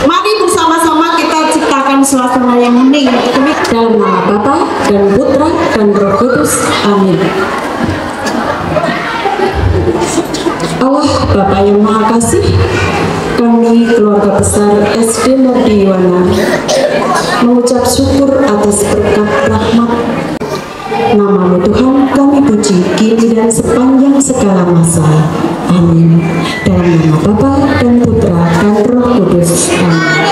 Mari bersama-sama kita ciptakan suasana yang hening. Dalam nama Bapa dan Putra dan Roh Kudus. Amin. Allah Bapa yang Maha Kasih, kami keluarga besar SD Mardiwana mengucap syukur atas berkat rahmat. Nama-Mu Tuhan kami puji kini dan sepanjang segala masa. Amin. Dalam nama Bapa dan Putra dan Roh Kudus. Amin.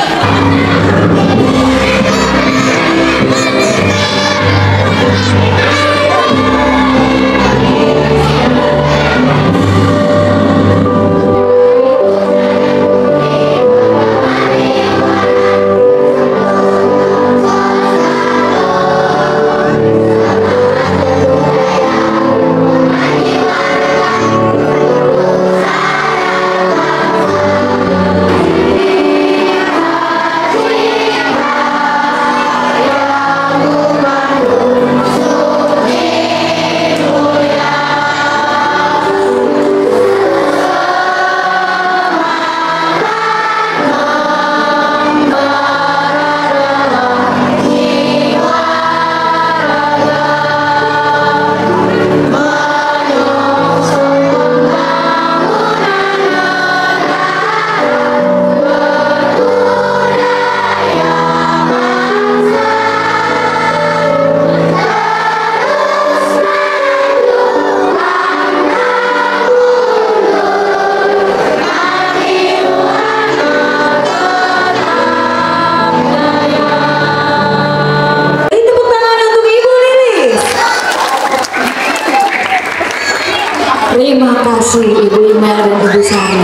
Terima kasih Ibu Imel dan Ibu Sari.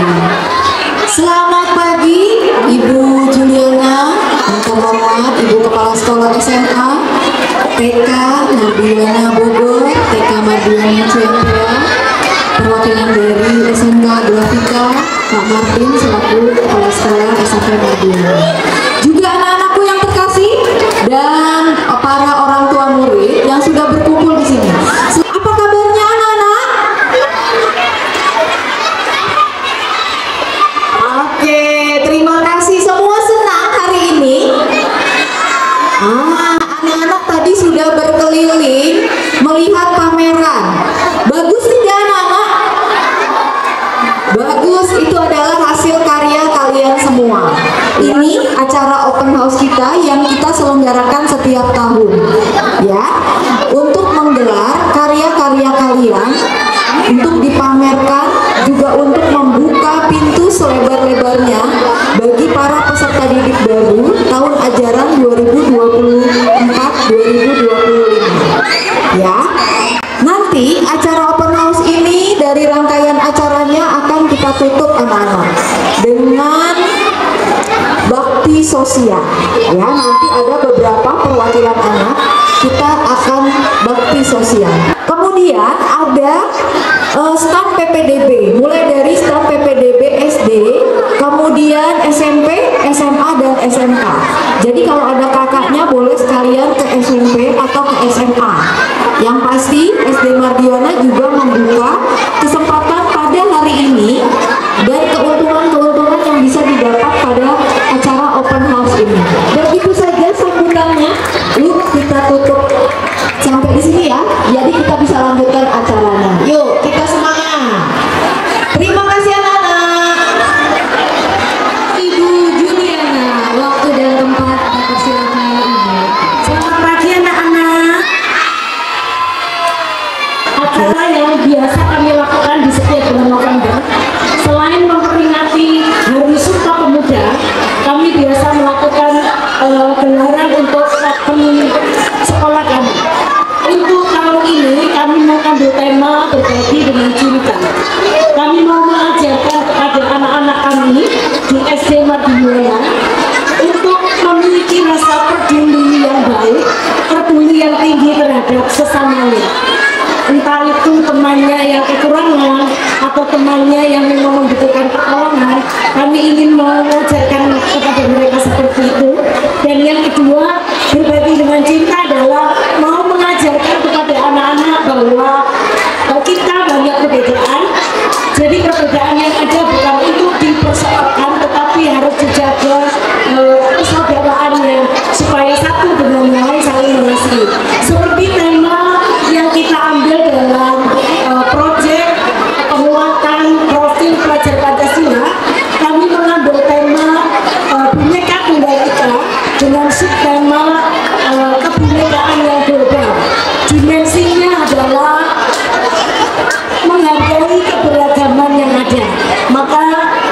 Selamat pagi Ibu Juliana, yang terhormat Ibu Kepala Sekolah SMA TK Mardiwana Bogor, TK Mardiwana Ciampea, perwakilan dari SMK Grafika Pak Martin selaku Kepala Sekolah SMP Mardiwana. Juga anak-anakku yang terkasih dan para orang tua murid yang sudah berkumpul di sini. Apa kabarnya anak-anak? Oke, terima kasih. Semua senang hari ini. Anak-anak tadi sudah berkeliling melihat pameran. Bagus tidak anak-anak? Bagus, itu adalah hasil karya kalian semua. Ini acara open house kita yang kita selenggarakan setiap tahun, ya, untuk menggelar karya-karya kalian, untuk dipamerkan, juga untuk membuka pintu selebar-lebarnya bagi para peserta didik baru tahun ajaran 2024-2025. Ya, nanti acara open house ini dari rangkaian acaranya akan kita tutup anak-anak dengan bakti sosial. Ya, nanti ada beberapa perwakilan anak, kita akan bakti sosial. Kemudian ada stand PPDB, mulai dari stand PPDB SD, kemudian SMP, SMA, dan SMK. Jadi kalau ada kakaknya boleh sekalian ke SMP atau ke SMA. Yang pasti SD Mardiwana juga membuka kesempatan pada hari ini dan keuntungan-keuntungan yang bisa didapat pada acara open house ini. Dan itu saja sambutannya. Yuk kita tutup sampai di sini ya. Jadi kita bisa lanjutkan acaranya. Yuk kita semangat. Terima kasih anak-anak. Ibu Juliana, waktu dan tempat dipersilakan Ibu. Selamat pagi anak-anak. Acara yang biasa kami lakukan di setiap bulan November, selain memperingati Hari Sumpah Pemuda, kami biasa melakukan gelaran untuk sekolah kami. Untuk tahun ini kami mengambil tema berbagi dengan cinta. Kami mau mengajarkan kepada anak-anak kami di SD Mardiwana untuk memiliki rasa peduli yang baik, peduli yang tinggi terhadap sesamanya. Entah itu temannya yang kekurangan atau temannya yang memang membutuhkan pertolongan, kami ingin mengajarkan kepada mereka seperti itu. Dan yang kedua, berbagi dengan cinta adalah mau mengajarkan kepada anak-anak bahwa kita banyak perbedaan. Jadi perbedaan yang ada bukan untuk dipersoalkan, tetapi harus dijaga dengan subtema kebinekaan yang global. Dimensinya adalah menghargai keberagaman yang ada. Maka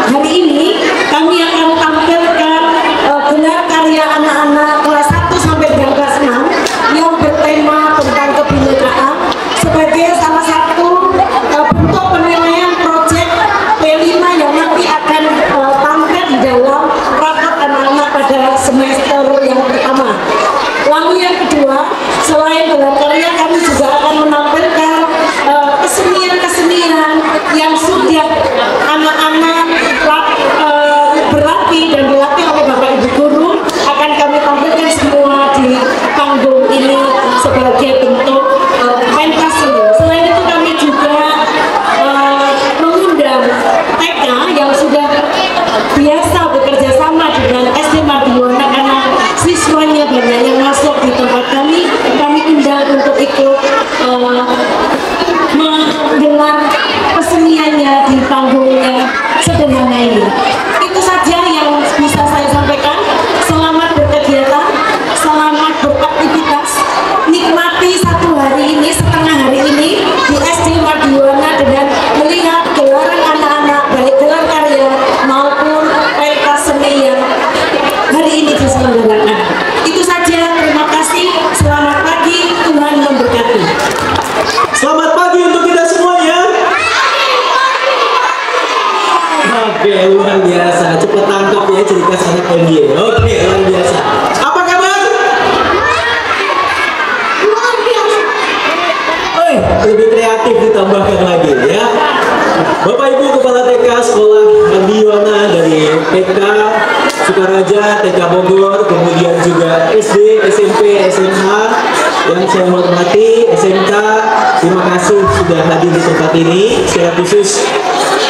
hari ini kami akan tampilkan gelar karya anak-anak kelas 1 sampai dengan kelas 6 yang bertema tentang kebinekaan sebagai salah satu bentuk penilaian proyek P5 yang nanti akan tampil di dalam rapor anak-anak pada semester yang pertama. Lalu yang kedua, selain gelar karya, kami juga akan menampilkan kesenian-kesenian yang sudah anak-anak berlatih dan dilatih oleh Bapak Ibu Guru, akan kami tampilkan semua di panggung ini sebagai bentuk pentas seni. Selain itu kami juga mengundang TK yang sudah biasa bekerja sama dengan SD Mardiwana karena siswanya banyak yang masuk di tempat kami undang untuk ikut menggelar keseniannya di panggung yang sederhana ini. Itu saja yang bisa saya sampaikan. Selamat berkegiatan, selamat beraktivitas, nikmati satu hari ini, setengah hari ini di SD Mardiwana dengan melihat gelaran anak-anak baik gelar karya maupun pentas seni yang hari ini diselenggarakan. Itu saja, terima kasih, selamat pagi, Tuhan memberkati. Selamat pagi untuk kita semuanya. Oke, luar biasa. Cepat tangkap ya cerita anak NBA. Oke, luar biasa. Apa kabar? Luar biasa. Lebih kreatif ditambahkan lagi ya. Bapak Ibu Kepala TK Sekolah Mardiwana dari TK Sukaraja, TK Bogor, kemudian juga SD, SMP, SMA yang saya hormati, SMK, terima kasih sudah hadir di tempat ini. Secara khusus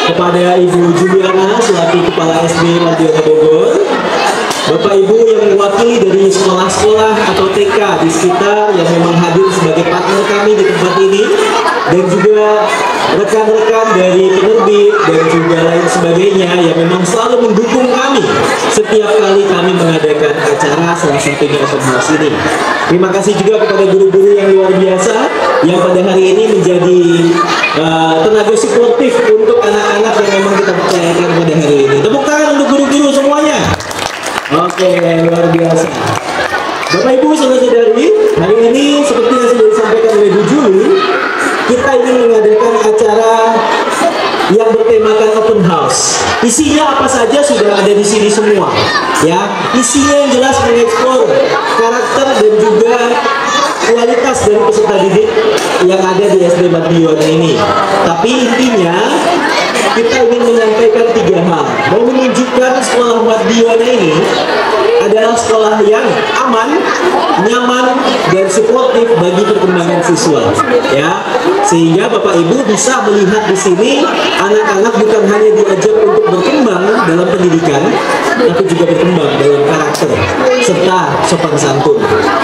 kepada Ibu Juliana selaku Kepala SD Mardiwana Bogor, Bapak Ibu yang mewakili dari sekolah-sekolah atau TK di sekitar yang memang hadir sebagai partner kami di tempat ini, dan juga rekan-rekan dari penerbit dan juga lain sebagainya yang memang selalu mendukung kami setiap kali kami mengadakan acara, salah satunya open house ini. Terima kasih juga kepada guru-guru yang luar biasa yang pada hari ini menjadi tenaga suportif untuk anak-anak yang memang kita percayakan pada hari ini. Tepuk tangan untuk guru-guru semuanya. Oke, luar biasa. Bapak Ibu saudara-saudari, hari ini seperti yang sudah disampaikan oleh Bu Juli, kita ingin mengadakan acara yang bertemakan open house. Isinya apa saja sudah ada di sini semua, ya. Isinya yang jelas mengeksplor karakter dan juga kualitas dari peserta didik yang ada di SD Mardiwana ini. Tapi intinya kita ingin menyampaikan 3 hal. Mau menunjukkan sekolah Mardiwana ini adalah sekolah yang aman, nyaman, dan suportif bagi perkembangan siswa, ya. Sehingga Bapak Ibu bisa melihat di sini anak-anak bukan hanya diajak untuk berkembang dalam pendidikan, tapi juga berkembang dalam karakter serta sopan santun.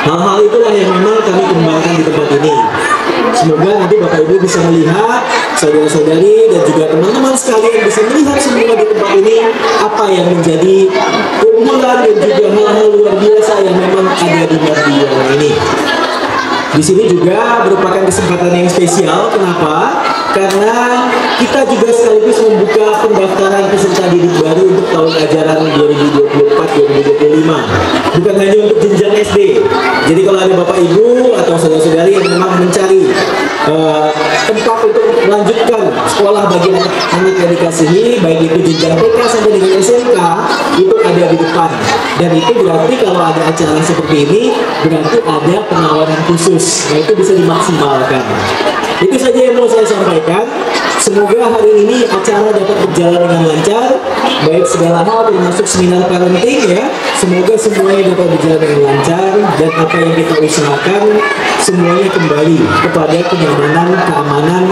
Hal-hal itulah yang memang kami kembangkan di tempat ini. Semoga nanti Bapak Ibu bisa melihat, saudara-saudari dan juga teman-teman sekalian bisa melihat semua di tempat ini apa yang menjadi keunggulan dan juga hal-hal luar biasa yang memang ada di Mardiwana ini. Di sini juga merupakan kesempatan yang spesial. Kenapa? Karena kita juga sekaligus membuka pendaftaran peserta didik baru untuk tahun ajaran 2024-2025. Bukan hanya untuk jenjang SD. Jadi kalau ada Bapak Ibu atau saudara-saudari yang memang mencari tempat untuk melanjutkan sekolah bagi anak yang dikasihi, baik itu jenjang TK sampai dengan SMK, itu ada di depan. Dan itu berarti kalau ada acara seperti ini, berarti ada penawaran khusus. Nah, itu bisa dimaksimalkan. Itu saja yang mau saya sampaikan. Semoga hari ini acara dapat berjalan dengan lancar, baik segala hal termasuk seminar parenting ya. Semoga semuanya dapat berjalan dengan lancar dan apa yang kita usahakan semuanya kembali kepada kenyamanan, keamanan,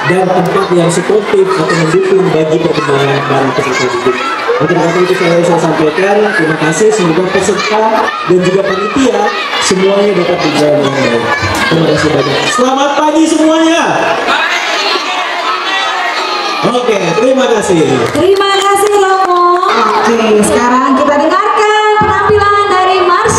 dan tempat yang suportif atau mendukung bagi perkembangan para peserta didik. Untuk itu saya sampaikan, terima kasih. Semoga peserta dan juga panitia semuanya dapat berjalan dengan baik. Terima kasih banyak. Selamat pagi semuanya. Oke, terima kasih. Terima kasih Romo. Oke, sekarang kita dengarkan penampilan dari Mars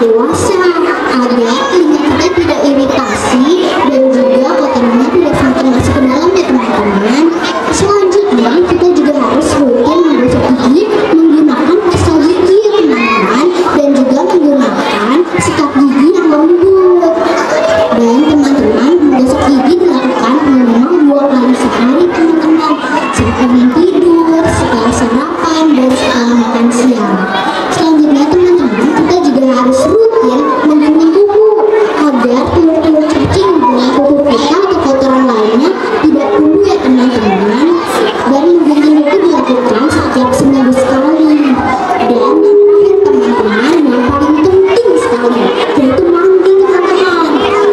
dewasa agar telinga kita tidak iritasi dan juga kotorannya tidak semakin masuk ke dalam ya teman-teman. Selanjutnya kita juga harus rutin menggosok gigi menggunakan pasta gigi ya teman-teman, dan juga menggunakan sikat gigi yang lembut. Dan teman-teman, menggosok gigi dilakukan minimal 2 kali sehari teman-teman, saat bangun tidur, setelah sarapan, dan setelah makan siang. Selanjutnya teman-teman, kita juga harus rutin mencuci kuku agar telur-telur cacing dengan kuku kita atau kotoran lainnya tidak tumbuh ya teman-teman. Dan menggunting kuku dilakukan setiap seminggu sekali. Dan yang terakhir teman-teman, yang paling penting sekali, yaitu mandi teman-teman.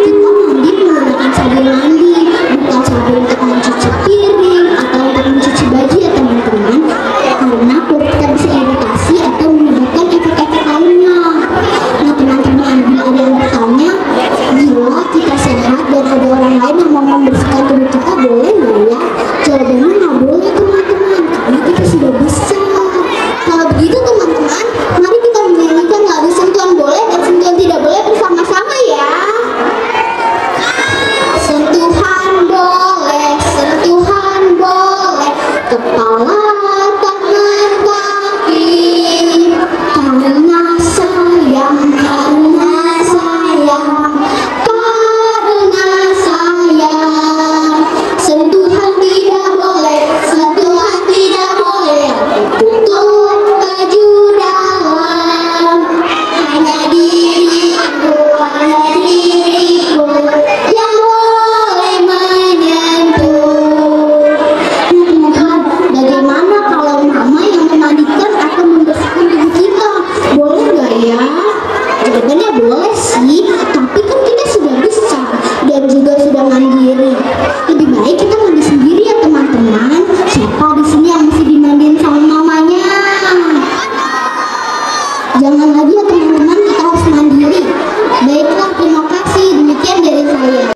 Kita mandi menggunakan sabun mandi, bukan sabun untuk mencuci piring atau untuk mencuci baju ya teman-teman, karena kulit kita bisa iritasi atau menyebabkan efek-efek lainnya. Nah teman-teman, bila ada yang bertanya, bila kita sehat dan ada orang lain yang mau membersihkan tubuh kita, boleh nggak ya? Jawabannya nggak boleh teman-teman, karena kita sudah besar. Kalau begitu teman-teman, mari kita menyanyikan lagu sentuhan boleh dan sentuhan tidak boleh bersama-sama ya. Sentuhan boleh, kepala, tangan, kaki, karena sayang, karena sayang. Sentuhan tidak boleh, tutup baju dalam. Hanya diriku yang boleh menyentuh. Nah, bagaimana kalau mama yang memandikan atau membersihkan tubuh kita? Boleh nggak ya? Jawabannya boleh sih, tapi kan kita sudah besar dan juga sudah mandiri. Lebih baik kita mandi sendiri ya teman-teman. Siapa di sini yang mesti dimandiin sama mamanya? Jangan lagi ya teman-teman, kita harus mandiri. Baiklah, terima kasih. Demikian dari saya.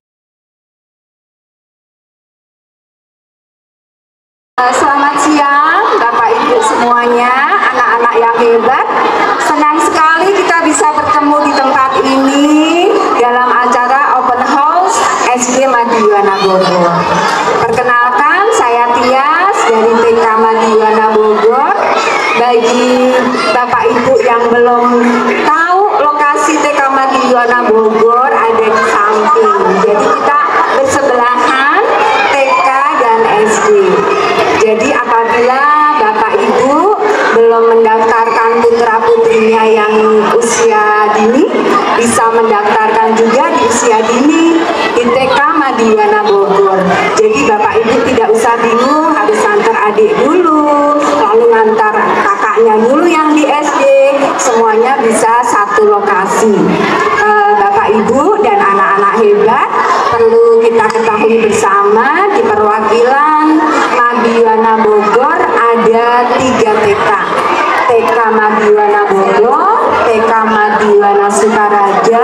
Selamat siang Bapak Ibu semuanya, anak-anak yang hebat. Senang sekali kita bisa bertemu di tempat ini dalam acara Open House SD Madiwana Bogor. Perkenalkan, saya Tias dari TK Madiwana Bogor. Bagi Bapak Ibu yang belum tahu, lokasi TK Madiwana Bogor ada di samping. Jadi kita bersebelahan TK dan SD. Jadi apabila Bapak Ibu belum mendaftarkan putra-putrinya yang usia dini, bisa mendaftarkan juga di usia dini di TK Madiwana Bogor. Jadi Bapak Ibu tidak usah bingung harus antar adik dulu, lalu ngantar kakaknya dulu yang di SD. Semuanya bisa satu lokasi. Bapak Ibu dan anak-anak hebat, perlu kita ketahui bersama di perwakilan Madiwana Bogor ada 3 TK. TK Madiwana Bogor, TK Madiwana Sukaraja,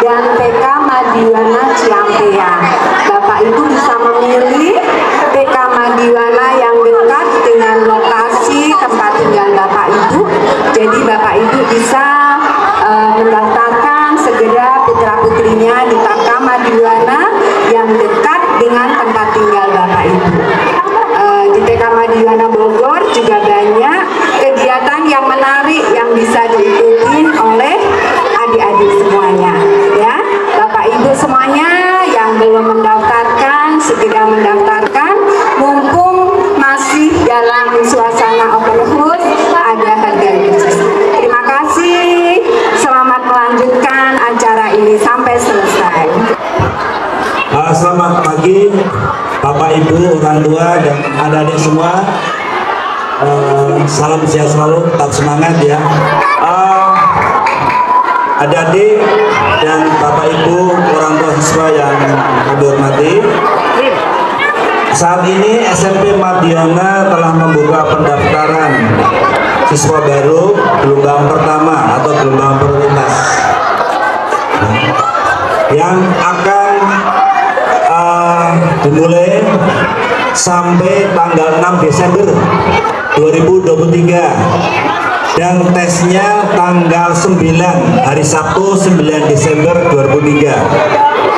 dan TK Madiwana Ciampea. Bapak Ibu bisa memilih TK Madiwana yang dekat dengan lokasi tempat tinggal Bapak Ibu. Jadi Bapak Ibu bisa mendaftarkan segera putra-putrinya di TK Madiwana yang dekat dengan tempat tinggal Bapak Ibu. Di TK Madiwana Bogor juga banyak kegiatan yang menarik yang bisa diikuti oleh adik-adik semuanya, ya. Bapak Ibu semuanya yang belum mendaftarkan, segera mendaftarkan, mumpung masih dalam suasana open house, ada harga khusus. Terima kasih, selamat melanjutkan acara ini sampai selesai. Selamat pagi Bapak Ibu, orang tua dan adik-adik semua. Salam sehat selalu, tetap semangat ya. Adik-adik dan Bapak Ibu, orang tua siswa yang kami hormati, saat ini SMP Madiwana telah membuka pendaftaran siswa baru gelombang pertama atau gelombang prioritas yang akan dimulai sampai tanggal 6 Desember 2023 dan tesnya tanggal kelas 9 hari Sabtu 9 Desember 2003,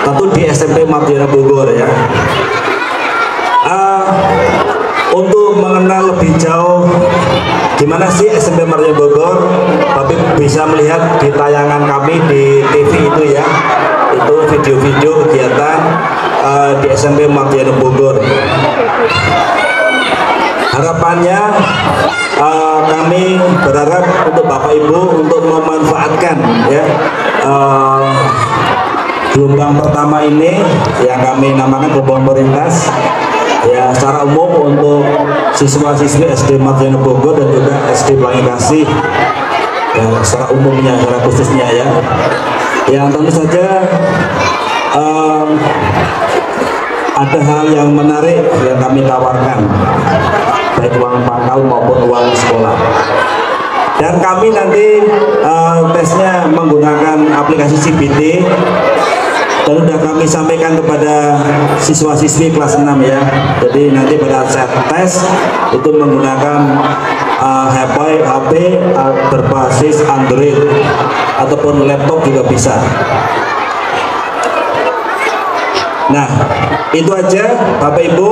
tentu di SMP Mardiana Bogor ya. Untuk mengenal lebih jauh gimana sih SMP Mardiana Bogor, Bapak bisa melihat di tayangan kami di TV itu ya, itu video-video kegiatan di SMP Mardiana Bogor. Harapannya kami berharap untuk Bapak Ibu untuk memanfaatkan ya gelombang pertama ini yang kami namakan gelombang prioritas ya, secara umum untuk siswa-siswi SD Mardiana Bogor dan juga SD Pelangi Kasih ya, secara umumnya, secara khususnya ya, yang tentu saja ada hal yang menarik yang kami tawarkan, baik uang pangkal maupun uang sekolah. Dan kami nanti tesnya menggunakan aplikasi CBT, dan sudah kami sampaikan kepada siswa-siswi kelas 6 ya. Jadi nanti pada saat tes itu menggunakan HP berbasis Android ataupun laptop juga bisa. Nah, itu aja Bapak Ibu.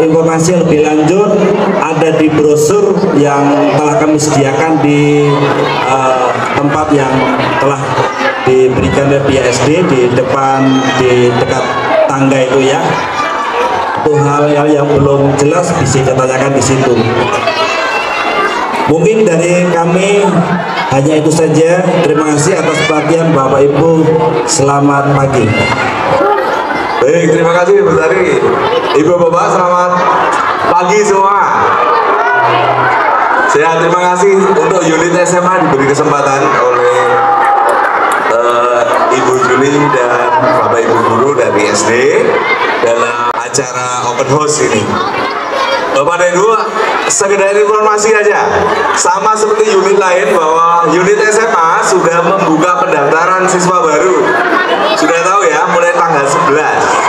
Informasi yang lebih lanjut ada di brosur yang telah kami sediakan di tempat yang telah diberikan oleh BSD di dekat tangga itu ya. Untuk hal-hal yang belum jelas bisa ditanyakan di situ. Mungkin dari kami hanya itu saja. Terima kasih atas perhatian Bapak Ibu. Selamat pagi. Baik, terima kasih Bu Tari. Ibu Bapak, selamat pagi semua. Saya terima kasih untuk unit SMA diberi kesempatan oleh Ibu Juli dan Bapak Ibu Guru dari SD dalam acara open house ini. Bapak dan Ibu, sekedar informasi aja, sama seperti unit lain bahwa unit SMA sudah membuka pendaftaran siswa baru. Sudah tahu ya, mulai tanggal 11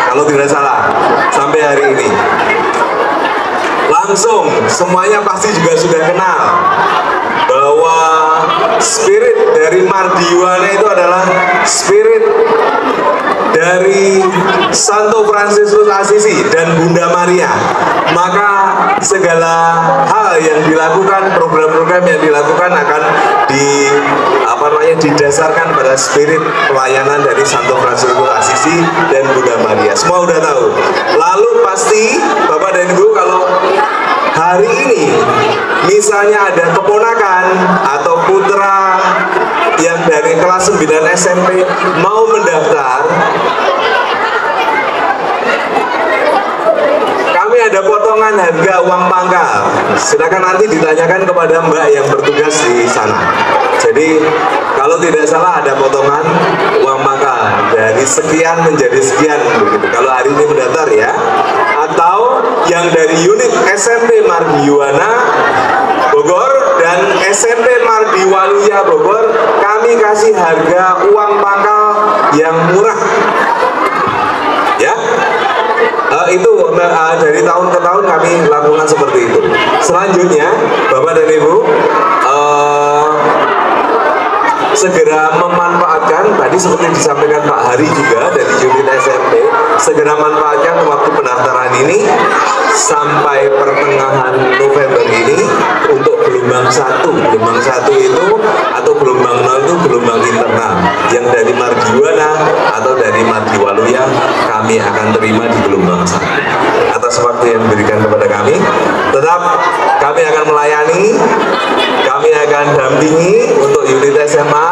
kalau tidak salah sampai hari ini. Langsung semuanya pasti juga sudah kenal bahwa spirit dari Mardiwana itu adalah spirit dari Santo Fransiskus Assisi dan Bunda Maria. Maka segala hal yang dilakukan, program-program yang dilakukan akan didasarkan pada spirit pelayanan dari Santo Fransiskus Assisi dan Bunda Maria. Semua udah tahu. Lalu pasti Bapak dan Ibu, kalau hari ini misalnya ada keponakan atau putra yang dari kelas 9 SMP mau mendaftar, kami ada potongan harga uang pangkal. Silakan nanti ditanyakan kepada Mbak yang bertugas di sana. Jadi kalau tidak salah ada potongan uang pangkal dari sekian menjadi sekian begitu. Kalau hari ini mendaftar ya. Atau yang dari unit SMP Mardiwana Bogor dan SMP Mardiwaluya Bogor, kami kasih harga uang pangkal yang murah. Ya. Itu dari tahun ke tahun kami lakukan seperti itu. Selanjutnya, Bapak dan Ibu, segera memanfaatkan, tadi seperti disampaikan Pak Hari juga dari unit SMP, segera manfaatkan waktu pendaftaran ini sampai pertengahan November ini untuk gelombang 1. Gelombang 1 itu atau gelombang 0 itu gelombang internal yang dari Mardiwana atau dari Mardiwaluya kami akan terima di gelombang 1. Atas waktu yang diberikan kepada kami, tetap kami akan melayani, kami akan dampingi untuk unit SMA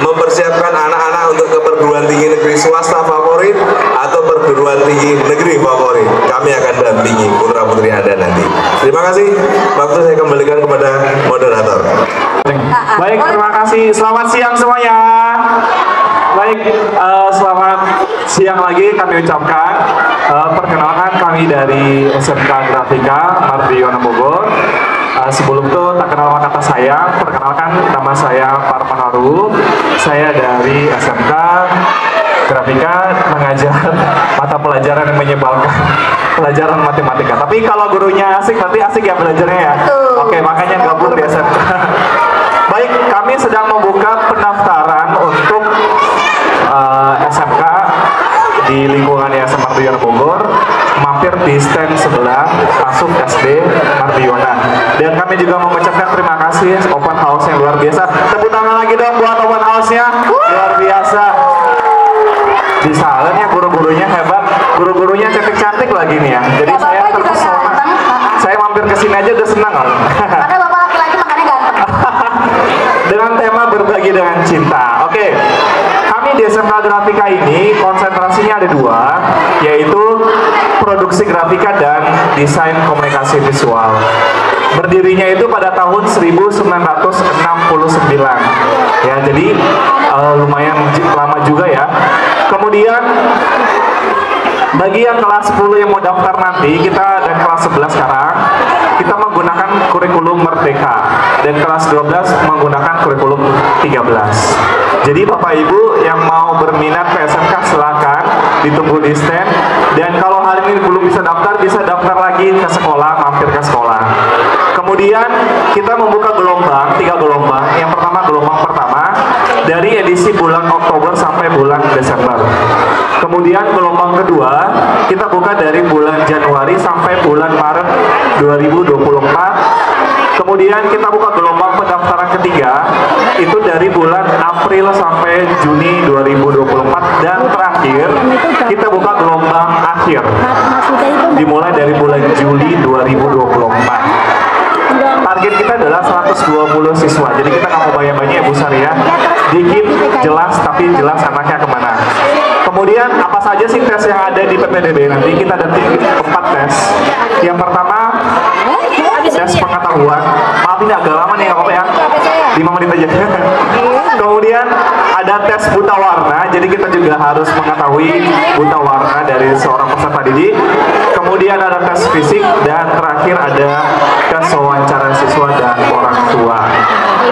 mempersiapkan anak-anak untuk ke perguruan tinggi negeri swasta favorit atau perguruan tinggi negeri favorit. Kami akan dampingi putra-putri Anda nanti. Terima kasih. Waktu saya kembalikan kepada moderator. Baik, terima kasih. Selamat siang semuanya. Baik, selamat siang lagi kami ucapkan. Perkenalkan, kami dari SMK Grafika Mardiwana Bogor. Sebelum itu tak kenal maka kata saya, perkenalkan nama saya Parman Haru. Saya dari SMK Grafika mengajar mata pelajaran yang menyebalkan, pelajaran matematika. Tapi kalau gurunya asik, nanti asik ya belajarnya ya. Oke, makanya gabung di SMK. Baik, kami sedang membuka pendaftaran untuk SMK di lingkungan Yayasan Martuyana Bogor, mampir di stand sebelah masuk SD Martuyana. Dan kami juga mengucapkan terima kasih open house yang luar biasa. Tepuk tangan lagi dong buat open house-nya, luar biasa. Di salonnya guru-gurunya hebat, guru-gurunya cantik-cantik lagi nih ya. Jadi saya terpesona. Saya mampir ke sini aja udah senang loh. Karena bapak laki-laki makanya ganteng. Dengan tema berbagi dengan cinta. Oke. Kami di SMK Grafika ini konsentrasinya ada dua, yaitu produksi grafika dan desain komunikasi visual. Berdirinya itu pada tahun 1969. Ya, jadi lumayan lama juga ya. Kemudian bagi yang kelas 10 yang mau daftar nanti, kita dan kelas 11 sekarang, kita menggunakan kurikulum Merdeka, dan kelas 12 menggunakan kurikulum 13. Jadi Bapak Ibu yang mau berminat ke SMK silakan ditunggu di stand, dan kalau hari ini belum bisa daftar lagi ke sekolah, mampir ke sekolah. Kemudian kita membuka gelombang, 3 gelombang. Yang pertama, gelombang pertama dari edisi bulan Oktober sampai bulan Desember. Kemudian gelombang kedua kita buka dari bulan Januari sampai bulan Maret 2024. Kemudian kita buka gelombang pendaftaran ketiga itu dari bulan April sampai Juni 2024, dan terakhir kita buka gelombang akhir dimulai dari bulan Juli 2024. Target kita adalah 120 siswa. Jadi kita nggak mau banyak-banyak ya Bu Sari ya. Dikit jelas, tapi jelas anaknya kemana. Kemudian apa saja sih tes yang ada di PPDB nanti? Kita ada 4 tes. Yang pertama tes pengetahuan. Maaf ini agak lama nih, nggak apa-apa ya. 5 menit aja. Kemudian ada tes buta warna. Jadi kita juga harus mengetahui buta warna dari seorang peserta didik. Kemudian ada tes fisik, dan terakhir ada tes wawancara siswa dan orang tua.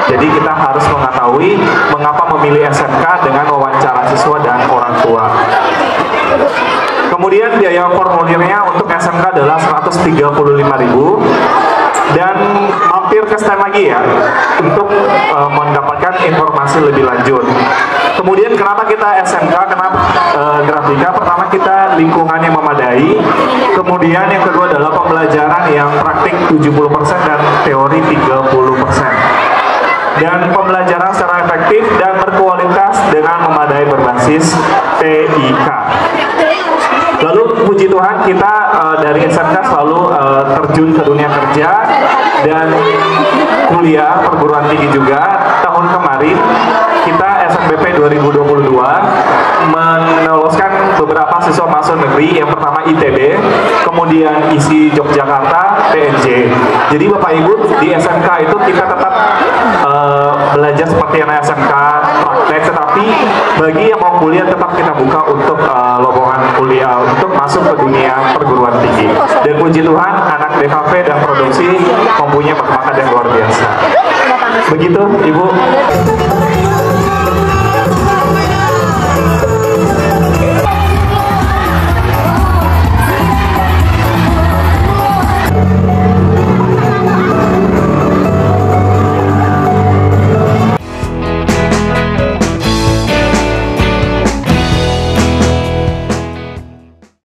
Jadi kita harus mengetahui mengapa memilih SMK dengan wawancara siswa dan orang tua. Kemudian biaya formulirnya untuk SMK adalah 135.000, dan mampir ke stand lagi ya untuk mendapatkan informasi lebih lanjut. Kemudian kenapa kita SMK, kenapa Grafika? Pertama, kita lingkungannya memadai. Kemudian yang kedua adalah pembelajaran yang praktik 70% dan teori 30%. Dan pembelajaran secara efektif dan berkualitas dengan memadai berbasis TIK. Lalu puji Tuhan kita dari SMK selalu terjun ke dunia kerja dan kuliah perguruan tinggi juga. Tahun kemarin kita SNBP 2022 meloloskan beberapa siswa masuk negeri. Yang pertama ITB, kemudian ISI Yogyakarta, PNJ. Jadi Bapak Ibu di SMK itu kita tetap belajar seperti yang SMK praktek, tetapi bagi yang mau kuliah tetap kita buka untuk lowongan kuliah untuk masuk ke dunia perguruan tinggi. Dan puji Tuhan anak DKV dan produksi mempunyai bakat yang luar biasa. Begitu Ibu.